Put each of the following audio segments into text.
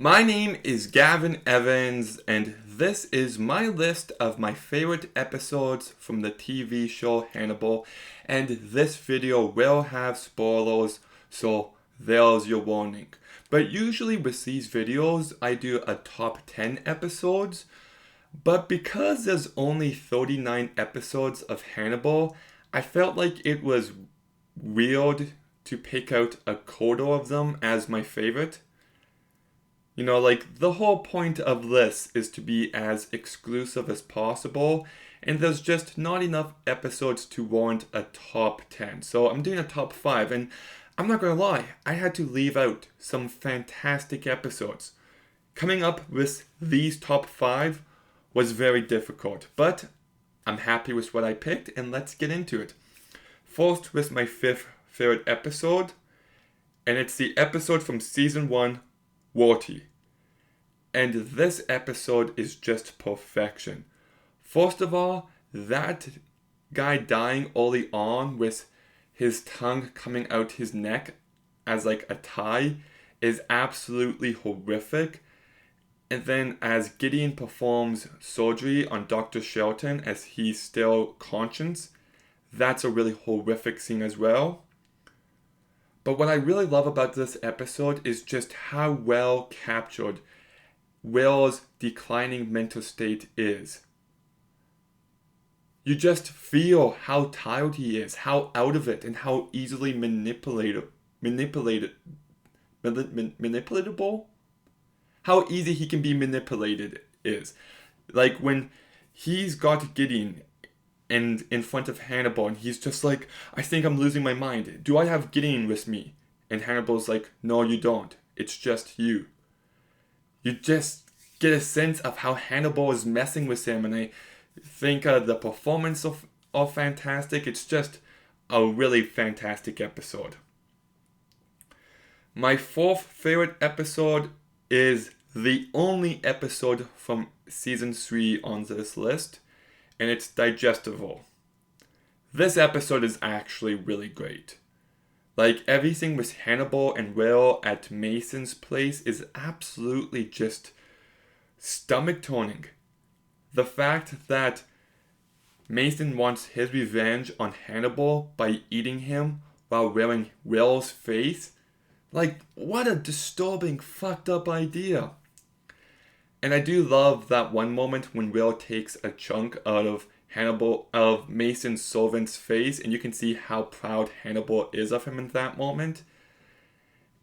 My name is Gavin Evans, and this is my list of my favorite episodes from the TV show Hannibal. And this video will have spoilers, so there's your warning. But usually with these videos, I do a top 10 episodes. But because there's only 39 episodes of Hannibal, I felt like it was weird to pick out a quarter of them as my favorite. The whole point of this is to be as exclusive as possible, and there's just not enough episodes to warrant a top 10. So I'm doing a top 5, and I'm not gonna lie, I had to leave out some fantastic episodes. Coming up with these top 5 was very difficult, but I'm happy with what I picked, and let's get into it. First with my fifth favorite episode, and it's the episode from season 1, Warty. And this episode is just perfection. First of all, that guy dying early on with his tongue coming out his neck as like a tie is absolutely horrific. And then as Gideon performs surgery on Dr. Shelton as he's still conscious, that's a really horrific scene as well. But what I really love about this episode is just how well captured Will's declining mental state is. You just feel how tired he is, how out of it, and how easily manipulatable? How easy he can be manipulated is. Like when he's got Gideon and in front of Hannibal, and he's just like, I think I'm losing my mind. Do I have Gideon with me? And Hannibal's like, no, you don't. It's just you. You just get a sense of how Hannibal is messing with him, and I think the performance are fantastic. It's just a really fantastic episode. My fourth favorite episode is the only episode from season 3 on this list, and it's Digestible. This episode is actually really great. Like, everything with Hannibal and Will at Mason's place is absolutely just stomach-turning. The fact that Mason wants his revenge on Hannibal by eating him while wearing Will's face, like, what a disturbing, fucked up idea. And I do love that one moment when Will takes a chunk out of Mason's servant's face, and you can see how proud Hannibal is of him in that moment.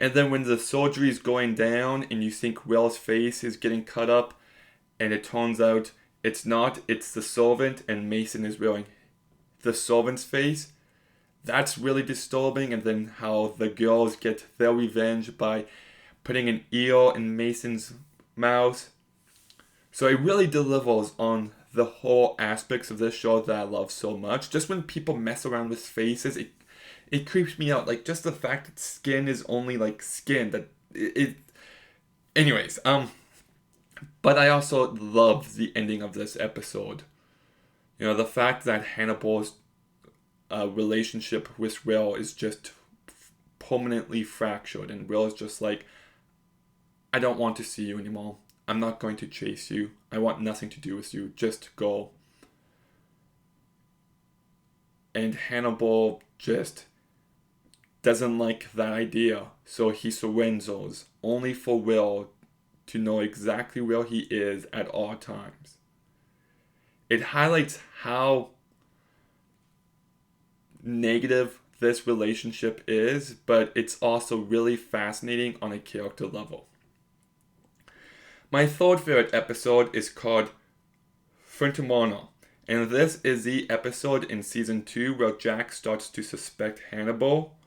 And then when the surgery is going down and you think Will's face is getting cut up, and it turns out it's not, it's the servant, and Mason is wearing the servant's face, that's really disturbing. And then how the girls get their revenge by putting an ear in Mason's mouth. So it really delivers on the whole aspects of this show that I love so much. Just when people mess around with faces, it creeps me out. Like, just the fact that skin is only like skin. That it anyways, but I also love the ending of this episode. The fact that Hannibal's relationship with Will is just permanently fractured, and Will is just like, I don't want to see you anymore. I'm not going to chase you. I want nothing to do with you. Just go. And Hannibal just doesn't like that idea, so he surrenders, only for Will to know exactly where he is at all times. It highlights how negative this relationship is, but it's also really fascinating on a character level. My third favorite episode is called Frontimano, and this is the episode in season 2 where Jack starts to suspect Hannibal.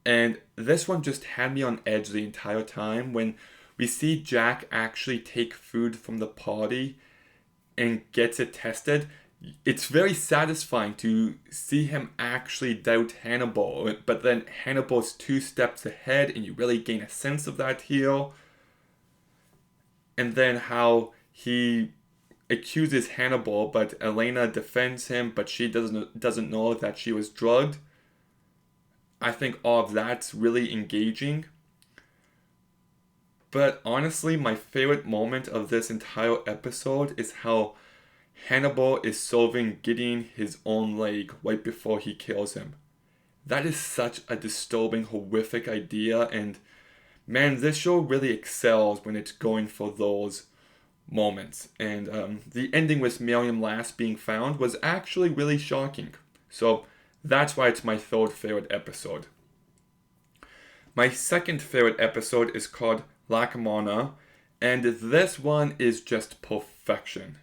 And this one just had me on edge the entire time when we see Jack actually take food from the party and gets it tested. It's very satisfying to see him actually doubt Hannibal, but then Hannibal's 2 steps ahead, and you really gain a sense of that here. And then how he accuses Hannibal, but Elena defends him, but she doesn't know that she was drugged. I think all of that's really engaging. But honestly, my favorite moment of this entire episode is how Hannibal is solving Gideon his own leg right before he kills him. That is such a disturbing, horrific idea, and man, this show really excels when it's going for those moments. And the ending with Miriam last being found was actually really shocking. So that's why it's my third favorite episode. My second favorite episode is called Lackawanna, and this one is just perfection.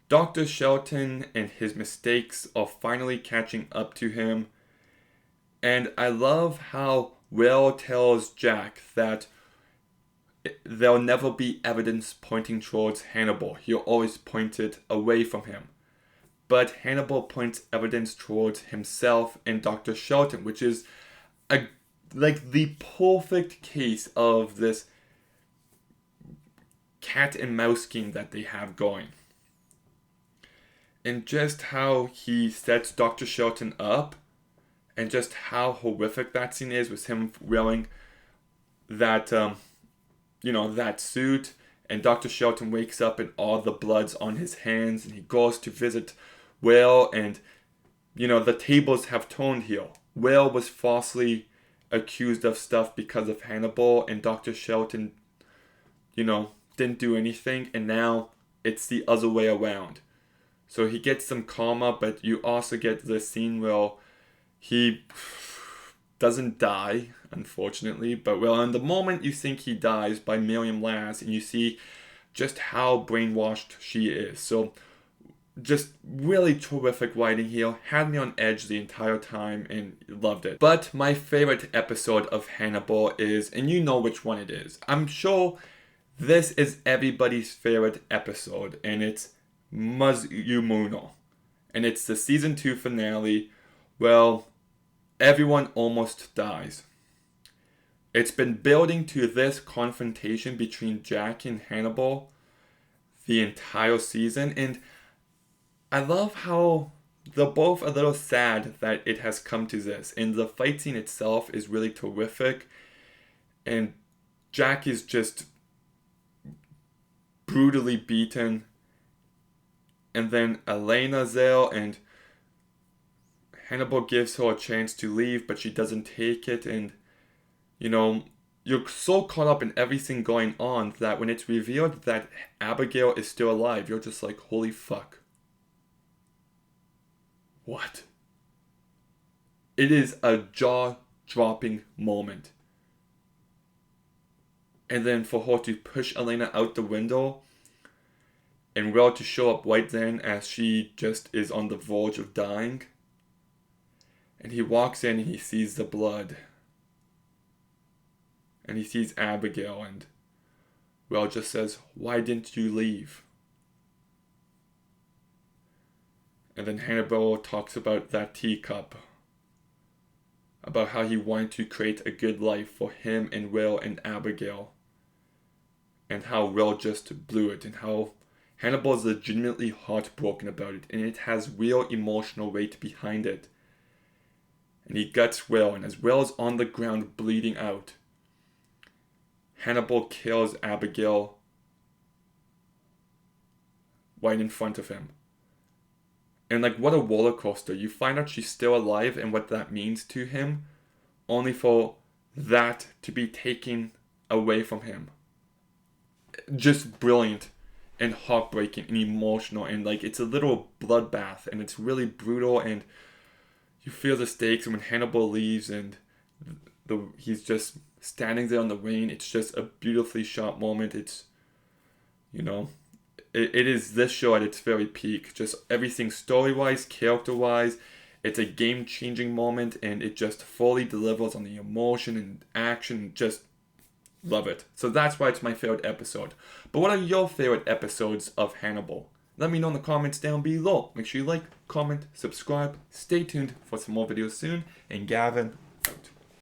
Dr. Shelton and his mistakes are finally catching up to him, and I love how Will tells Jack that there'll never be evidence pointing towards Hannibal. He'll always point it away from him. But Hannibal points evidence towards himself and Dr. Shelton, which is like the perfect case of this cat and mouse game that they have going. And just how he sets Dr. Shelton up, and just how horrific that scene is with him wearing that, that suit, and Dr. Shelton wakes up and all the blood's on his hands, and he goes to visit Will, and, the tables have turned here. Will was falsely accused of stuff because of Hannibal, and Dr. Shelton, didn't do anything, and now it's the other way around. So he gets some karma, but you also get this scene where he doesn't die, unfortunately, but in the moment you think he dies by Miriam Laz, and you see just how brainwashed she is. So just really terrific writing here, had me on edge the entire time and loved it. But my favorite episode of Hannibal is, and you know which one it is, I'm sure this is everybody's favorite episode, and it's Mazumuno. And it's the season 2 finale. Well, everyone almost dies. It's been building to this confrontation between Jack and Hannibal the entire season, and I love how they're both a little sad that it has come to this. And the fight scene itself is really terrific, and Jack is just brutally beaten. And then Elena's there, and Hannibal gives her a chance to leave, but she doesn't take it. And, you're so caught up in everything going on that when it's revealed that Abigail is still alive, you're just like, holy fuck. What? It is a jaw-dropping moment. And then for her to push Elena out the window, and Will to show up right then as she just is on the verge of dying. And he walks in and he sees the blood. And he sees Abigail, and Will just says, "Why didn't you leave?" And then Hannibal talks about that teacup. About how he wanted to create a good life for him and Will and Abigail. And how Will just blew it, and how Hannibal is legitimately heartbroken about it, and it has real emotional weight behind it. And he guts Will, and as Will is on the ground bleeding out, Hannibal kills Abigail right in front of him. And what a roller coaster. You find out she's still alive and what that means to him, only for that to be taken away from him. Just brilliant. And heartbreaking and emotional, and it's a little bloodbath, and it's really brutal, and you feel the stakes. And when Hannibal leaves and he's just standing there in the rain, it's just a beautifully shot moment. It's, it is this show at its very peak. Just everything story-wise, character-wise, it's a game-changing moment, and it just fully delivers on the emotion and action. Just love it. So that's why it's my favorite episode. But what are your favorite episodes of Hannibal? Let me know in the comments down below. Make sure you like, comment, subscribe. Stay tuned for some more videos soon. And Gavin